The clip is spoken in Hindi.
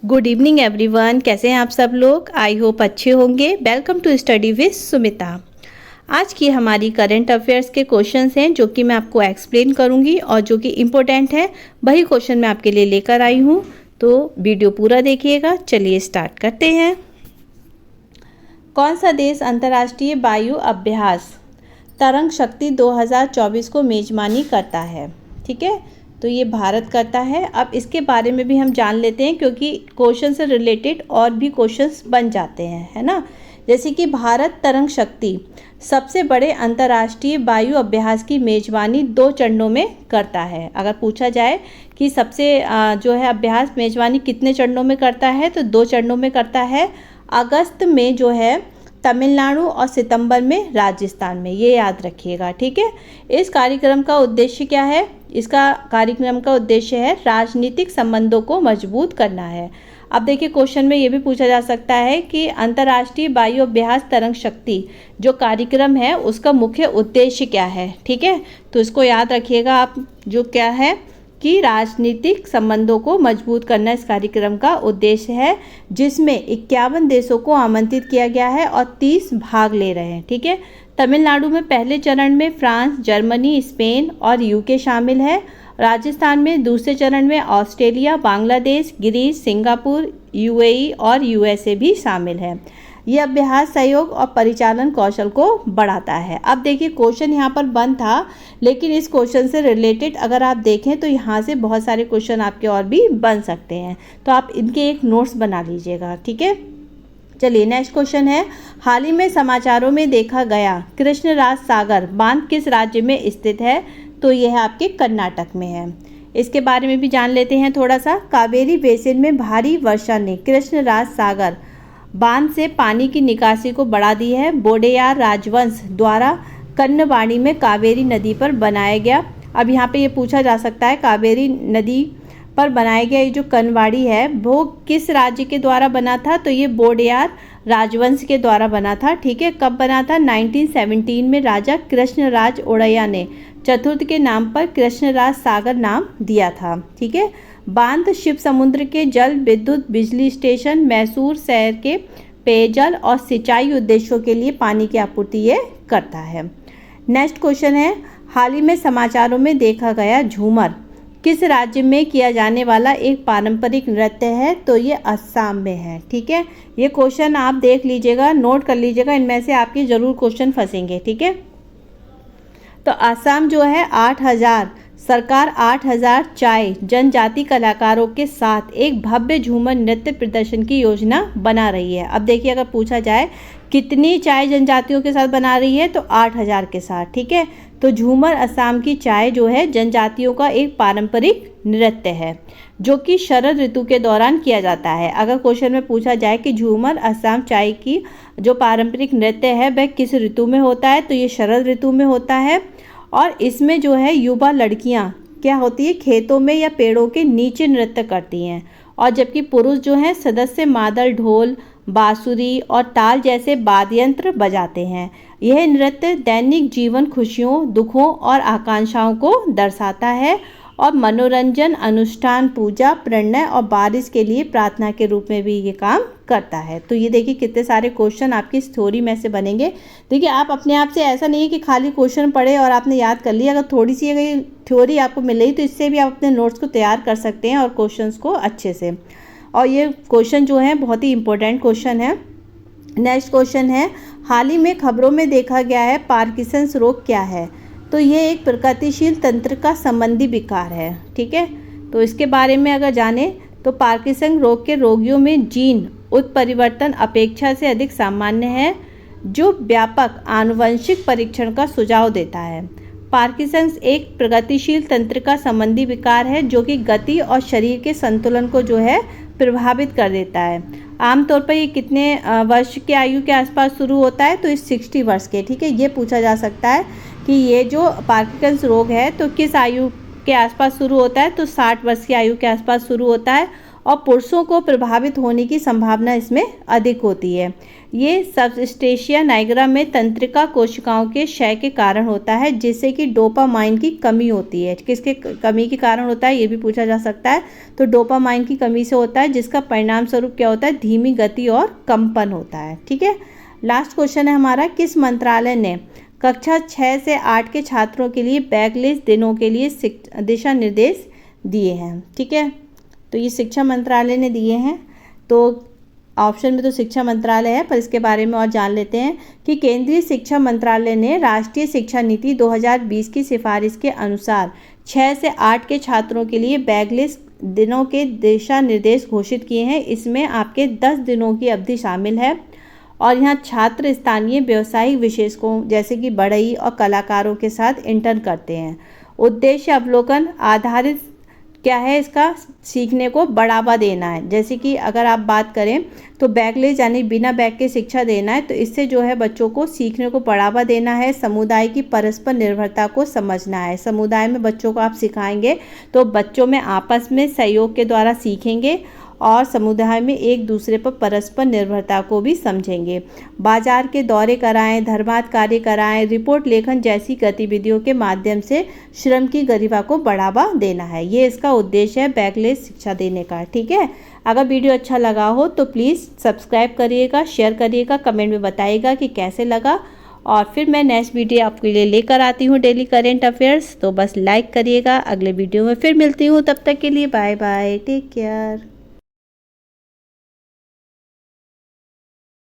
गुड इवनिंग एवरीवन, कैसे हैं आप सब लोग। आई होप अच्छे होंगे। Welcome to study with Sumita. आज की हमारी करंट अफेयर्स के क्वेश्चंस हैं जो कि मैं आपको एक्सप्लेन करूंगी और जो कि इम्पोर्टेंट है वही क्वेश्चन मैं आपके लिए लेकर आई हूं। तो वीडियो पूरा देखिएगा। चलिए स्टार्ट करते हैं। कौन सा देश अंतर्राष्ट्रीय वायु अभ्यास तरंग शक्ति 2024 को मेजबानी करता है? ठीक है, तो ये भारत करता है। अब इसके बारे में भी हम जान लेते हैं क्योंकि क्वेश्चन से रिलेटेड और भी क्वेश्चंस बन जाते हैं, है ना। जैसे कि भारत तरंग शक्ति सबसे बड़े अंतर्राष्ट्रीय वायु अभ्यास की मेजबानी 2 चरणों में करता है। अगर पूछा जाए कि सबसे जो है अभ्यास मेजबानी कितने चरणों में करता है, तो 2 चरणों में करता है। अगस्त में जो है तमिलनाडु और सितंबर में राजस्थान में, ये याद रखिएगा। ठीक है, इस कार्यक्रम का उद्देश्य क्या है? इसका कार्यक्रम का उद्देश्य है राजनीतिक संबंधों को मजबूत करना है। अब देखिए, क्वेश्चन में ये भी पूछा जा सकता है कि अंतर्राष्ट्रीय वायु अभ्यास तरंग शक्ति जो कार्यक्रम है उसका मुख्य उद्देश्य क्या है। ठीक है, तो इसको याद रखिएगा आप, जो क्या है कि राजनीतिक संबंधों को मजबूत करना इस कार्यक्रम का उद्देश्य है, जिसमें 51 देशों को आमंत्रित किया गया है और 30 भाग ले रहे हैं। ठीक है, तमिलनाडु में पहले चरण में फ्रांस, जर्मनी, स्पेन और यूके शामिल है। राजस्थान में दूसरे चरण में Australia, Bangladesh, Greece, Singapore, UAE और यूएसए भी शामिल है। यह अभ्यास सहयोग और परिचालन कौशल को बढ़ाता है। अब देखिए, क्वेश्चन यहाँ पर बंद था, लेकिन इस क्वेश्चन से रिलेटेड अगर आप देखें तो यहाँ से बहुत सारे क्वेश्चन आपके और भी बन सकते हैं, तो आप इनके एक नोट्स बना लीजिएगा। ठीक है, चलिए नेक्स्ट क्वेश्चन है। हाल ही में समाचारों में देखा गया कृष्णराज सागर बांध किस राज्य में स्थित है? तो यह आपके कर्नाटक में है। इसके बारे में भी जान लेते हैं थोड़ा सा। कावेरी बेसिन में भारी वर्षा ने कृष्णराज सागर बांध से पानी की निकासी को बढ़ा दी है। बोडेयार राजवंश द्वारा कन्नवाड़ी में कावेरी नदी पर बनाया गया। अब यहाँ पे ये पूछा जा सकता है, कावेरी नदी पर बनाया गया ये जो कन्नवाड़ी है वो किस राज्य के द्वारा बना था? तो ये बोडेयार राजवंश के द्वारा बना था। ठीक है, कब बना था? 1917 में राजा कृष्णराज ओड़ैया ने चतुर्थ के नाम पर कृष्णराज सागर नाम दिया था। ठीक है, बांध शिव समुद्र के जल विद्युत बिजली स्टेशन, मैसूर शहर के पेयजल और सिंचाई उद्देश्यों के लिए पानी की आपूर्ति ये करता है। नेक्स्ट क्वेश्चन है। हाल ही में समाचारों में देखा गया झूमर किस राज्य में किया जाने वाला एक पारंपरिक नृत्य है? तो ये असम में है। ठीक है, ये क्वेश्चन आप देख लीजिएगा, नोट कर लीजिएगा, इनमें से आपके जरूर क्वेश्चन फंसेंगे। ठीक है, तो असम जो है 8000 सरकार 8000 चाय जनजाति कलाकारों के साथ एक भव्य झूमर नृत्य प्रदर्शन की योजना बना रही है। अब देखिए, अगर पूछा जाए कितनी चाय जनजातियों के साथ बना रही है, तो 8000 के साथ। ठीक है, तो झूमर असम की चाय जो है जनजातियों का एक पारंपरिक नृत्य है जो कि शरद ऋतु के दौरान किया जाता है। अगर क्वेश्चन में पूछा जाए कि झूमर असम चाय की जो पारंपरिक नृत्य है वह किस ऋतु में होता है, तो ये शरद ऋतु में होता है। और इसमें जो है युवा लड़कियां क्या होती है, खेतों में या पेड़ों के नीचे नृत्य करती हैं, और जबकि पुरुष जो हैं सदस्य मादल, ढोल, बांसुरी और ताल जैसे वाद्य यंत्र बजाते हैं। यह नृत्य दैनिक जीवन, खुशियों, दुखों और आकांक्षाओं को दर्शाता है और मनोरंजन, अनुष्ठान, पूजा, प्रणय और बारिश के लिए प्रार्थना के रूप में भी ये काम करता है। तो ये देखिए कितने सारे क्वेश्चन आपकी थ्योरी में से बनेंगे। देखिए, आप अपने आप से ऐसा नहीं है कि खाली क्वेश्चन पढ़े और आपने याद कर लिया। अगर थोड़ी सी अगर थ्योरी आपको मिल रही तो इससे भी आप अपने नोट्स को तैयार कर सकते हैं और क्वेश्चंस को अच्छे से। और ये क्वेश्चन जो है बहुत ही इंपॉर्टेंट क्वेश्चन है। नेक्स्ट क्वेश्चन है। हाल ही में खबरों में देखा गया है पार्किंसंस रोग क्या है? तो ये एक प्रगतिशील तंत्र का संबंधी विकार है। ठीक है, तो इसके बारे में अगर जाने तो पार्किंसन रोग के रोगियों में जीन उत्परिवर्तन अपेक्षा से अधिक सामान्य है, जो व्यापक आनुवंशिक परीक्षण का सुझाव देता है। पार्किंसंस एक प्रगतिशील तंत्र का संबंधी विकार है जो कि गति और शरीर के संतुलन को जो है प्रभावित कर देता है। आमतौर पर ये कितने वर्ष के आयु के आसपास शुरू होता है? तो इस 60 वर्ष के। ठीक है, ये पूछा जा सकता है कि ये जो पार्किंसंस रोग है तो किस आयु के आसपास शुरू होता है? तो 60 वर्ष की आयु के आसपास शुरू होता है और पुरुषों को प्रभावित होने की संभावना इसमें अधिक होती है। ये सबस्टेशिया नाइग्रा में तंत्रिका कोशिकाओं के क्षय के कारण होता है, जिससे कि डोपामाइन की कमी होती है। किसके कमी के कारण होता है ये भी पूछा जा सकता है। तो डोपामाइन की कमी से होता है, जिसका परिणाम स्वरूप क्या होता है, धीमी गति और कंपन होता है। ठीक है, लास्ट क्वेश्चन है हमारा, किस मंत्रालय ने कक्षा 6 से 8 के छात्रों के लिए बैकलेस दिनों के लिए दिशा निर्देश दिए हैं। ठीक है, तो ये शिक्षा मंत्रालय ने दिए हैं। तो ऑप्शन में तो शिक्षा मंत्रालय है, पर इसके बारे में और जान लेते हैं कि केंद्रीय शिक्षा मंत्रालय ने राष्ट्रीय शिक्षा नीति 2020 की सिफारिश के अनुसार 6 से 8 के छात्रों के लिए बैकलेस दिनों के दिशा निर्देश घोषित किए हैं। इसमें आपके 10 दिनों की अवधि शामिल है और यहाँ छात्र स्थानीय व्यवसायिक विशेषज्ञों जैसे कि बढ़ई और कलाकारों के साथ इंटर्न करते हैं। उद्देश्य अवलोकन आधारित क्या है, इसका सीखने को बढ़ावा देना है। जैसे कि अगर आप बात करें तो बैकलेस यानी बिना बैग के शिक्षा देना है, तो इससे जो है बच्चों को सीखने को बढ़ावा देना है, समुदाय की परस्पर निर्भरता को समझना है। समुदाय में बच्चों को आप सिखाएंगे तो बच्चों में आपस में सहयोग के द्वारा सीखेंगे और समुदाय में एक दूसरे पर परस्पर निर्भरता को भी समझेंगे। बाजार के दौरे कराएं, धर्मार्थ कार्य कराएं, रिपोर्ट लेखन जैसी गतिविधियों के माध्यम से श्रम की गरिमा को बढ़ावा देना है। ये इसका उद्देश्य है बैकलेस शिक्षा देने का। ठीक है, अगर वीडियो अच्छा लगा हो तो प्लीज़ सब्सक्राइब करिएगा, शेयर करिएगा, कमेंट में बताइएगा कि कैसे लगा, और फिर मैं नेक्स्ट वीडियो आपके लिए लेकर आती हूँ डेली करेंट अफेयर्स। तो बस लाइक करिएगा। अगले वीडियो में फिर मिलती हूँ, तब तक के लिए बाय बाय, टेक केयर।